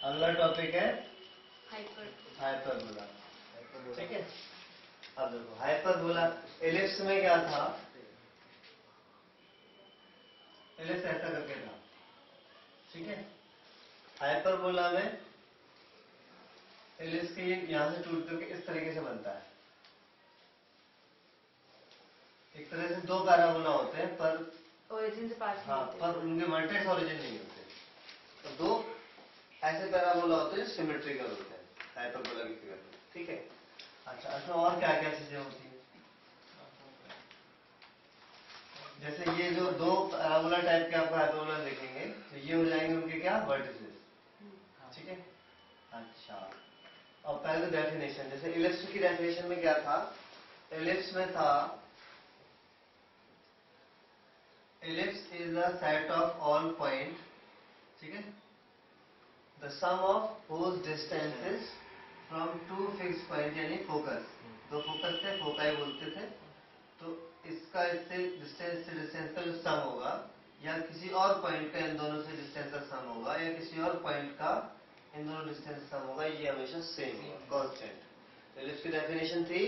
अगला टॉपिक है हाइपरबोला। ठीक है। अब देखो हाइपरबोला, एलिप्स में क्या था, एलिप्स ऐसा करके था, ठीक है। हाइपरबोला में एलिप्स के यहां से टूट करके इस तरीके से बनता है। एक तरह से दो पैराबोला होते हैं पर ओरिजिन से पास हाँ, पर उनके वर्टेक्स ओरिजिन नहीं होते। तो दो ऐसे पैराबोला होते हैं जो सिमेट्रिकल होते हैं हाइपरबोला की फिगर में, ठीक है। अच्छा, इसमें और क्या क्या चीजें होती हैं, जैसे ये जो दो पैराबोला टाइप के आपको हाइपरबोला देखेंगे तो ये हो जाएंगे उनके क्या वर्टिसेस, ठीक है। अच्छा, और पहले डेफिनेशन, जैसे इलिप्स की डेफिनेशन में क्या था, इलिप्स में था ellipse is a set of all point, ठीक है, the sum of whose distances from two fix point, यानी फोकस, दो फोकस थे, फोकाई बोलते थे। तो इसका इससे डिस्टेंस से डिस्टेंस का जो सम होगा, या किसी और पॉइंट का इन दोनों से डिस्टेंस का सम होगा, या किसी और पॉइंट का इन दोनों डिस्टेंस सम होगा, ये हमेशा सेम होगा, कांस्टेंट। इलिप्स की डेफिनेशन थी,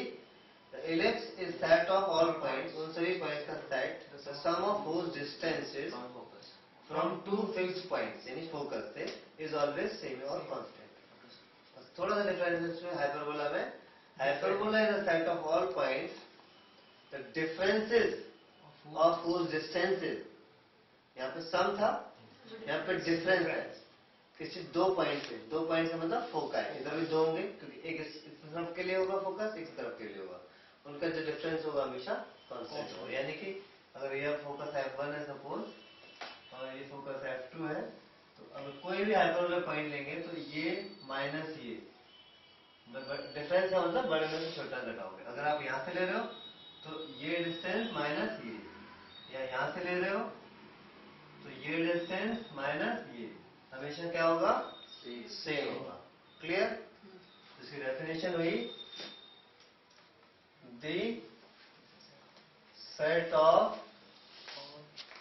ellipse is set of all points, उन सभी पॉइंट्स का सेट, the sum of whose distances from two fixed points, यानी फोकस से, इज ऑलवेज सेम और कांस्टेंट। थोड़ा सा डिफरेंस है हाइपरबोला में, hyperbola is a set of all points the differences of whose distances, यहाँ पे सम था, यहाँ पे डिफरेंस है किसी दो पॉइंट से, दो पॉइंट का मतलब फोकस है, इधर भी दो होंगे क्योंकि एक इस तरफ के लिए होगा फोकस, एक तरफ के लिए होगा, उनका जो डिफरेंस होगा हमेशा कांस्टेंट होगा। यानी कि अगर यह फोकस F1 है सपोज और ये फोकस F2 है, तो अगर कोई भी हाइपरबोला पॉइंट लेंगे तो ये माइनस ये डिफरेंस का मतलब बड़े में से छोटा घटाओगे। अगर आप यहाँ से ले रहे हो तो ये डिस्टेंस माइनस ये, या यहां से ले रहे हो तो ये डिस्टेंस माइनस ये, हमेशा क्या होगा, सेम होगा। क्लियर? इसकी डेफिनेशन हुई, the set of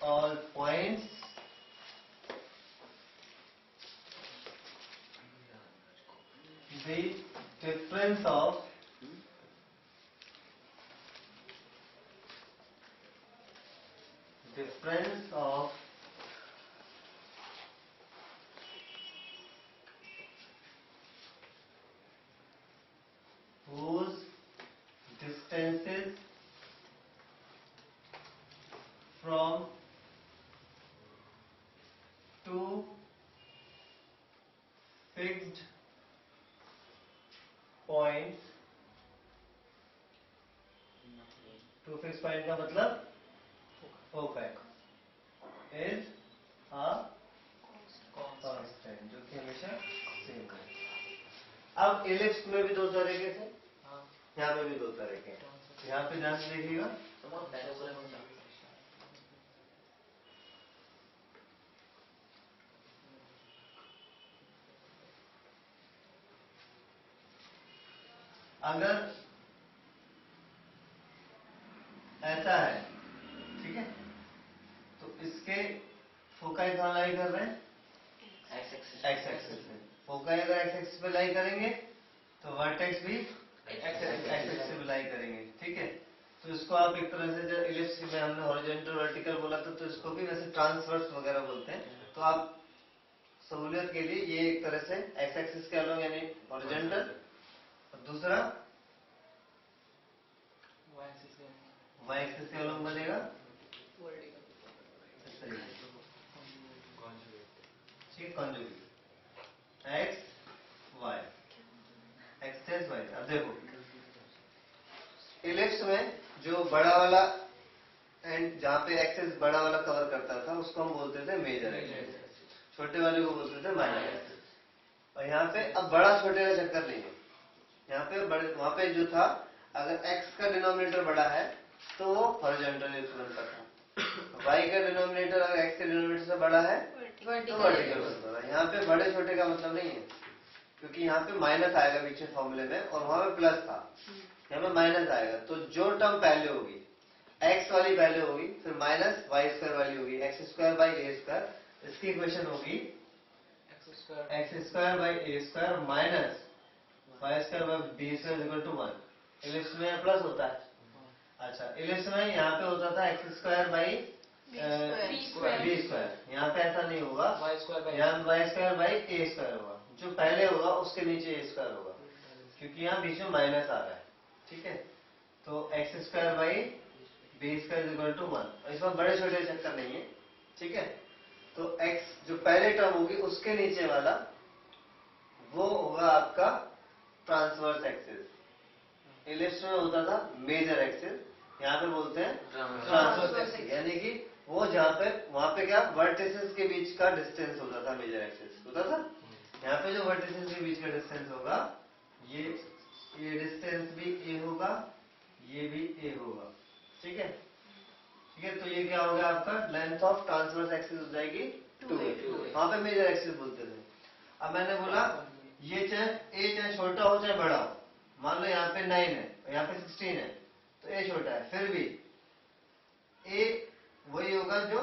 all points the difference of whose distances from two fixed points, two fix point का मतलब फोकस, इज अ कांस्टेंट, जो कि हमेशा सेम है। अब इलिप्स में भी दो तरह के थे, यहाँ पे भी दो तरह के, यहाँ पे ध्यान से देखिएगा, अगर ऐसा है, ठीक है, तो इसके फोकाई कहाँ लाई कर रहे हैं, एक्स एक्सिस पे। फोकाई अगर एक्स एक्सिस पे लाई करेंगे तो वर्टेक्स भी एक्स एक्सिस पे लाई करेंगे, ठीक है। तो इसको आप एक तरह से, जो इलिप्स में हमने हॉरिजॉन्टल वर्टिकल बोला था, तो इसको भी वैसे ट्रांसवर्स वगैरह बोलते हैं। तो आप सहूलियत के लिए ये एक तरह से एक्स एक्सिस के अलोंग यानी हॉरिजॉन्टल, और दूसरा वाई एक्सिस के अलोंग बनेगा इस तरीके से, ठीक, conjugate X Y, X Y. अब देखो इलिप्स में जो बड़ा वाला एंड जहां पे एक्सेस बड़ा वाला कवर करता था उसको हम बोलते थे मेजर एक्सिस, छोटे वाले को बोलते थे माइनर एक्सिस। और यहाँ पे अब बड़ा छोटे का चक्कर नहीं है, यहाँ पे बड़े, वहां पे जो था, अगर x का डिनोमिनेटर बड़ा है तो वो हॉरिजॉन्टल इलिप्स बनता था, y का डिनोमिनेटर अगर x के डिनोमिनेटर से बड़ा है तो वर्टिकल बनता था। यहाँ पे बड़े छोटे का मतलब नहीं है, क्योंकि यहाँ पे माइनस आएगा पीछे फॉर्मूले में और वहां पे प्लस था, यहाँ पे माइनस आएगा। तो जो टर्म पहले होगी x वाली पहले होगी, फिर माइनस वाई स्क्वायर वाली होगी, X square by A square, इसकी इक्वेशन होगी X square by A square minus Y square by B square equal to 1। Ellipse में प्लस होता है। अच्छा, इलिप्स में यहाँ पे होता था X square by B square, यहाँ पे ऐसा नहीं होगा, यहाँ Y square by A square होगा। जो पहले होगा उसके नीचे ए स्क्वायर होगा, क्योंकि यहाँ बीच में माइनस आ रहा है। ठीक है, तो X square by B square equal to 1। इसमें बड़े छोटे चक्कर नहीं है। ठीक है, तो x जो पहले टर्म होगी उसके नीचे वाला वो होगा आपका ट्रांसवर्स एक्सिस। इलिप्स में होता था मेजर एक्सिस, यहाँ पे बोलते हैं ट्रांसवर्स एक्सिस, यानी कि वो जहाँ पे वहां पे क्या वर्टिसेस के बीच का डिस्टेंस होता था, मेजर एक्सिस होता था। यहाँ पे जो वर्टिसेस के बीच का डिस्टेंस होगा ये डिस्टेंस भी a होगा, ये भी a होगा। ठीक है, ठीक है, तो ये क्या होगा आपका लेंथ ऑफ ट्रांसवर्स एक्सिस हो जाएगी 2a। वहां पे मेजर एक्सिस बोलते थे। अब मैंने बोला ये चाहे a चाहे छोटा हो चाहे बड़ा हो, मान लो यहाँ पे 9 है यहाँ पे 16 है, तो a छोटा है, फिर भी a वही होगा जो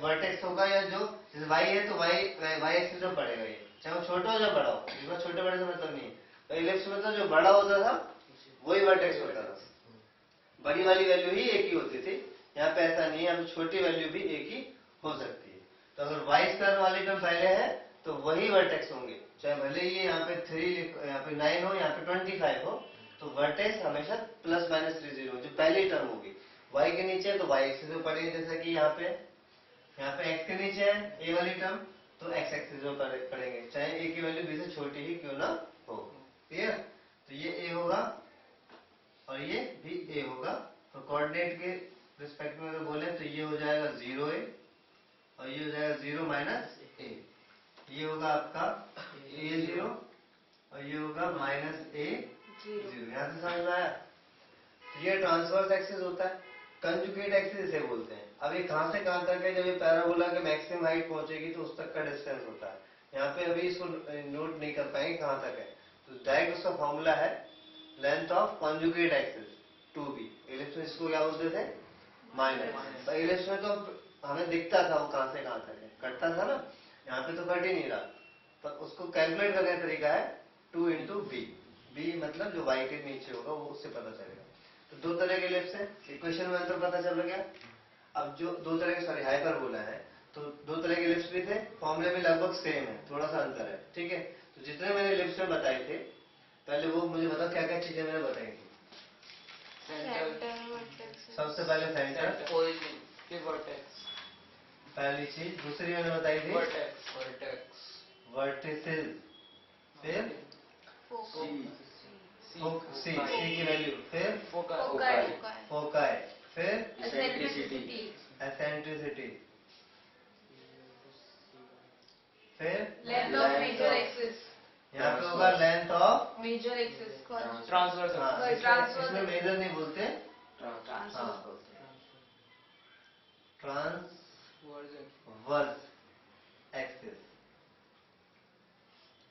वर्टेक्स होगा, या जो जैसे y है तो y एक्सिस में पड़ेगा ये, चाहे वो छोटा हो चाहे बड़ा हो। इसमें छोटे बड़े से मतलब नहीं है। तो इलिप्स में तो जो बड़ा होता था वही वर्टेक्स होता था, बड़ी वाली वैल्यू ही एक ही होती थी। यहाँ पे ऐसा नहीं है, यहाँ पे छोटी वैल्यू भी एक ही हो सकती है। तो अगर वाई स्क्वायर वाली टर्म पहले है तो वही वर्टेक्स होंगे, चाहे भले ही यहाँ पे 3 यहाँ पे 9 हो, यहाँ पे 25 हो, तो वर्टेक्स हमेशा प्लस माइनस 3 0 जो पहली टर्म होगी। वाई के नीचे तो वाई एक्सिस में पड़ेगी, जैसा कि यहाँ पे एक्स के नीचे है ए वाली टर्म, तो एक्स एक्सिस में पड़ेंगे, चाहे ए की वैल्यू बी से छोटी ही क्यों ना हो। क्लियर? तो ये ए होगा और ये भी a होगा। तो कोऑर्डिनेट के रिस्पेक्ट में अगर बोले तो ये हो जाएगा 0a और ये हो जाएगा 0 माइनस a। ये होगा आपका a0 और ये होगा माइनस a0। यहाँ से समझ में आया? ये ट्रांसवर्स एक्सिस होता है। कंजुगेट एक्सिस इसे बोलते हैं। अब ये कहां से कहां तक है, जब ये पैराबोला के मैक्सिमम हाइट पहुंचेगी तो उस तक का डिस्टेंस होता है। यहाँ पे अभी इसको नोट नहीं कर पाएंगे कहां तक है, तो डायरेक्ट उसका फॉर्मूला है length of conjugate axis 2b। Ellipse में इसको क्या बोलते थे, माइनस। पर इलिप्स में तो हमें दिखता था वो कहां से कहां तक है, कटता था ना, यहाँ पे तो कट ही नहीं रहा। पर उसको कैलकुलेट करने का तरीका है 2 इंटू बी। बी मतलब जो y के नीचे होगा वो उससे पता चलेगा। तो दो तरह के इलिप्स है, इक्वेशन में अंतर पता चल गया। अब जो दो तरह के हाइपरबोला है, तो दो तरह के इलिप्स भी थे, फॉर्मूले में लगभग सेम है, थोड़ा सा अंतर है। ठीक है, तो जितने मैंने इलिप्स में बताए थे पहले वो मुझे बताओ क्या क्या चीजें मैंने बताई थी। सबसे पहले सेंटर, पहली चीज। दूसरी मैंने बताई थी वर्टिसेस, फिर सी की वैल्यू, फिर फोकाई, फिर एसेंट्रिसिटी, फिर लेंथ ऑफ मेजर एक्सिस। यहाँ पे होगा length of major axis transverse. इसमें मेजर नहीं बोलते, ट्रांसवर्स एक्सिस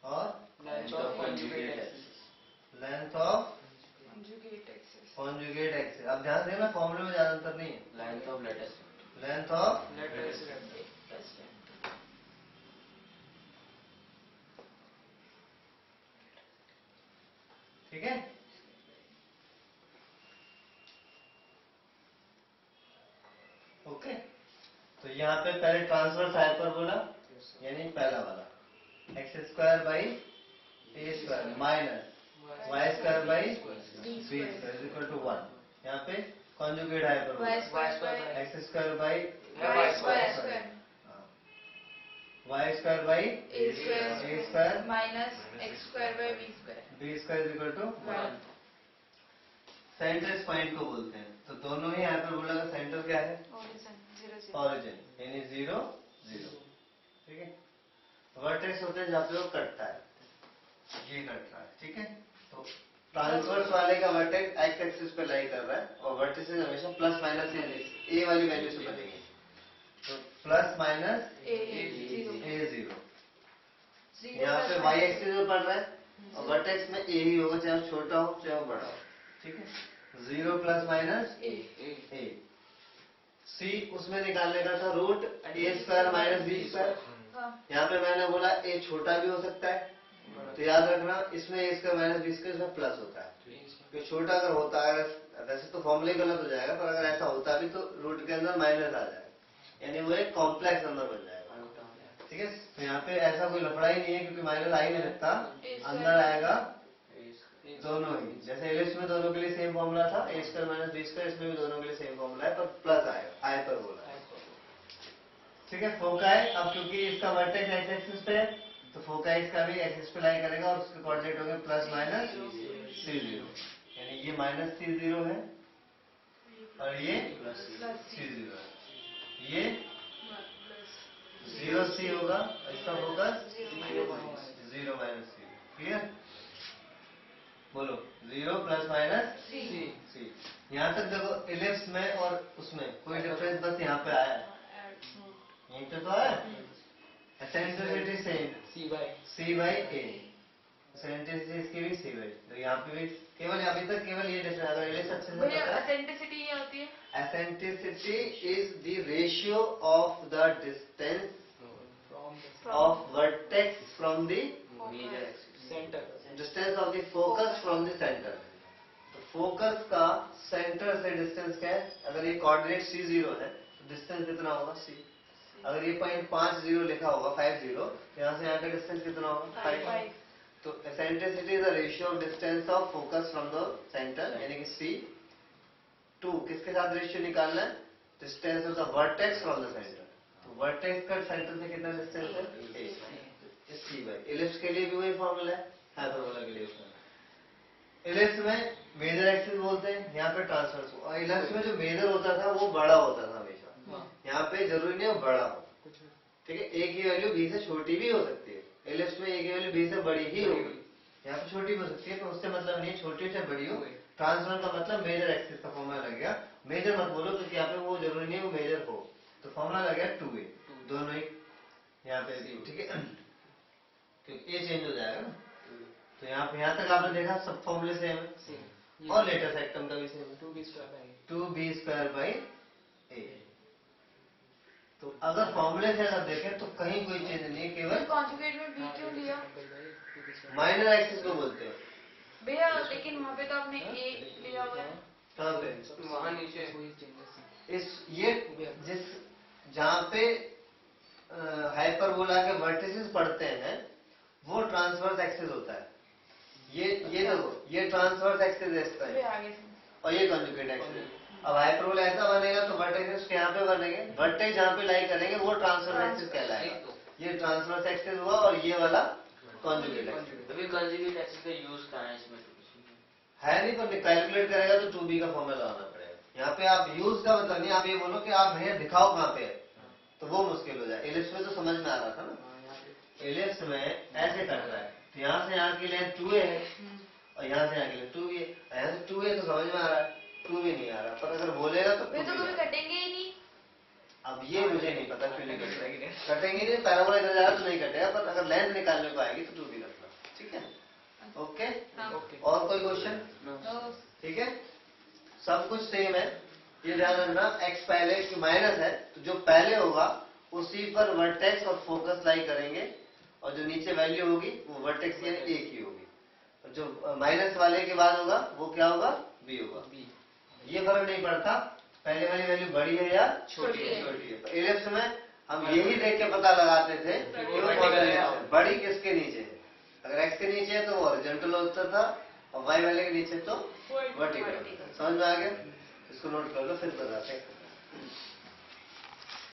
और लेंथ ऑफ कॉन्जुगेट एक्सिस। अब ध्यान देना फॉर्मूले में ज्यादा अंतर नहीं है। लेंथ ऑफ ठीक है। ओके, तो यहाँ पे पहले ट्रांसवर्स हाइपरबोला यानी पहला वाला X square by A square minus Y square by B square equal to 1। यहाँ पे conjugate hyperbola X square by Y square by A square minus X square by B square equal to 1। Centre point को बोलते हैं। तो दोनों ही hyperbola का centre क्या है, ओरिजिन, यानी 0 0। ठीक है, वर्टेक्स होते हैं जहाँ पे वो कटता है, ये कट रहा है। ठीक है, तो ट्रांसवर्स वाले का वर्टेक्स एक्स एक्सिस पे लाई कर रहा है और वर्टिसेस हमेशा प्लस माइनस ए वाली वैल्यू से बनेंगे। तो प्लस माइनस a0। यहाँ पे y एक्सिस में पड़ रहा है और वर्टेक्स में a ही होगा, चाहे वो छोटा हो चाहे वो बड़ा हो। ठीक है, 0 प्लस माइनस a। सी उसमें निकालने का था root a square minus B square, हाँ। यहाँ पे मैंने बोला ए छोटा भी हो सकता है, तो याद रखना इसमें ए स्क्वायर माइनस बी स्क्वायर इसमें प्लस होता है, क्योंकि छोटा अगर होता है, वैसे तो फॉर्मूले गलत हो जाएगा, पर अगर ऐसा होता भी तो रूट के अंदर माइनस आ जाएगा, यानी वो एक कॉम्प्लेक्स नंबर बन जाएगा। ठीक है, तो यहाँ पे ऐसा कोई लफड़ा ही नहीं है, क्योंकि माइनस आ ही नहीं सकता, अंदर आएगा दोनों ही। जैसे एलिप्स में दोनों के लिए सेम फॉर्मूला था, ए स्क्वायर माइनस बी स्क्वायर, इसमें भी दोनों के लिए सेम फॉर्मूला है, पर प्लस आएगा, हाइपरबोला। ठीक है, फोकाई, अब क्योंकि इसका वर्टेक्स एक्स एक्सिस पे है, तो फोकाई इसका भी एक्सिस पे लाई करेगा और उसके कोऑर्डिनेट होंगे प्लस माइनस C0, यानी ये माइनस C0 है और ये C0 है, ये 0C होगा, इसका फोकस 0 माइनस C। क्लियर? बोलो 0 प्लस माइनस C। यहाँ तक देखो इलिप्स में और उसमें कोई डिफरेंस बस यहाँ पे आया है, यहीं पे तो है, eccentricity same C by A, eccentricity इसकी भी C बाई, तो यहाँ पे भी केवल अभी तक केवल ये डिफरेंस, अगर इलिप्स अच्छे से भैया पता है, एसेंट्रिसिटी क्या होती है? eccentricity is the ratio of the distance of vertex from the distance of the focus from the center। तो फोकस का सेंटर से डिस्टेंस क्या है? अगर ये कोऑर्डिनेट C0 है तो डिस्टेंस कितना होगा C। अगर ये पॉइंट 50 लिखा होगा 50, यहाँ से यहाँ का डिस्टेंस कितना होगा 5। तो eccentricity is the ratio of distance of focus from the center, यानी कि C टू किसके साथ रेशियो निकालना है? Distance of the vertex from the centre. तो वर्टेक्स का सेंटर से कितना डिस्टेंस है? A। C by. इलिप्स के लिए भी वही फॉर्मूला है, हाइपरबोला के लिए इलिप्स में मेजर एक्सिस बोलते हैं, यहाँ पे ट्रांसवर्स। और इलिप्स में जो मेजर होता था वो बड़ा होता था हमेशा, यहाँ पे जरूरी नहीं हो बड़ा हो। ठीक है, ए की वैल्यू बी से छोटी भी हो सकती है, इलिप्स में ए की वैल्यू बी से बड़ी ही होगी, यहाँ पे छोटी भी हो सकती है, तो उससे मतलब नहीं छोटी से बड़ी हो। ट्रांसफर का मतलब मेजर एक्सिस का फॉर्मूला लग गया, मेजर मत बोलो क्योंकि यहाँ पे वो जरूरी नहीं है वो मेजर हो, तो फॉर्मूला लग गया 2A, दोनों ही यहाँ पे। ठीक है, क्योंकि ए चेंज हो जाएगा ना, तो यहाँ तक आपने देखा सब फॉर्मूले सेम है, और लेटेस्ट एक्टम का भी सेम है, 2B स्क्वायर बाई A। तो अगर फॉर्मूले से अगर देखें तो कहीं कोई चेंज नहीं है, केवल कॉन्जुगेट में बी क्यों लिया? माइनर एक्सिस को बोलते हैं भैया, लेकिन वहाँ पे तो आपने ए लिया हुआ है। कहाँ पे? वहाँ नीचे ये जिस जहाँ पे हाइपरबोला के वर्टिसेस पड़ते हैं वो ट्रांसवर्स एक्सिस होता है। ये देखो, ये ट्रांसवर्स एक्सिस इसका है और ये कॉन्जुगेट एक्सिस। अब हाइपरबोला ऐसा बनेगा तो वर्टेक्स यहाँ पे बनेंगे, वर्टेक्स जहाँ पे लाई करेंगे वो ट्रांसवर्स एक्सिस कहलाएगा। ये ट्रांसवर्स एक्सिस हुआ और ये वाला कॉन्जुगेट एक्सिस। अभी कॉन्जुगेट एक्सिस का यूज कहाँ है इसमें? है नहीं, पर कैलकुलेट करेगा तो 2B का फॉर्मूला लगाना पड़ेगा। यहाँ पे आप यूज का मतलब नहीं, आप ये बोलो कि आप भैया दिखाओ कहाँ पे है, तो वो मुश्किल हो जाए। इलिप्स में तो समझ में आ रहा था ना, इलिप्स में ऐसे कट रहा है, तो यहाँ से यहाँ की लेंथ 2A है और यहाँ से यहाँ की लेंथ 2B है, यहाँ से 2A तो समझ में आ रहा है, 2B नहीं आ रहा, पर अगर बोलेगा तो 2B कभी कटेंगे ही नहीं। अब ये मुझे नहीं पता क्यों नहीं कटेंगे, कटेंगे नहीं, पैराबोला इधर जा रहा तो नहीं कटेगा, पर अगर लेंथ निकालने को आएगी तो 2B रखना। ठीक है, ओके। और कोई क्वेश्चन? ठीक है, सब कुछ सेम है, ये ध्यान रखना। x पहले की माइनस है तो जो पहले होगा उसी पर वर्टेक्स और फोकस लाई करेंगे, और जो नीचे वैल्यू होगी वो वर्टेक्स यानी A की होगी, और जो माइनस वाले के बाद होगा वो क्या होगा? B होगा। ये फर्क नहीं पड़ता पहले वाली वैल्यू बड़ी है या छोटी है। तो इलिप्स में हम यही देख के पता लगाते थे कि वो बड़ी किसके नीचे है। अगर x के नीचे है तो वो हॉरिजॉन्टल होता था और y वाले के नीचे तो वर्टिकल। समझ में आ गया? इसको नोट कर लो, फिर बताते हैं।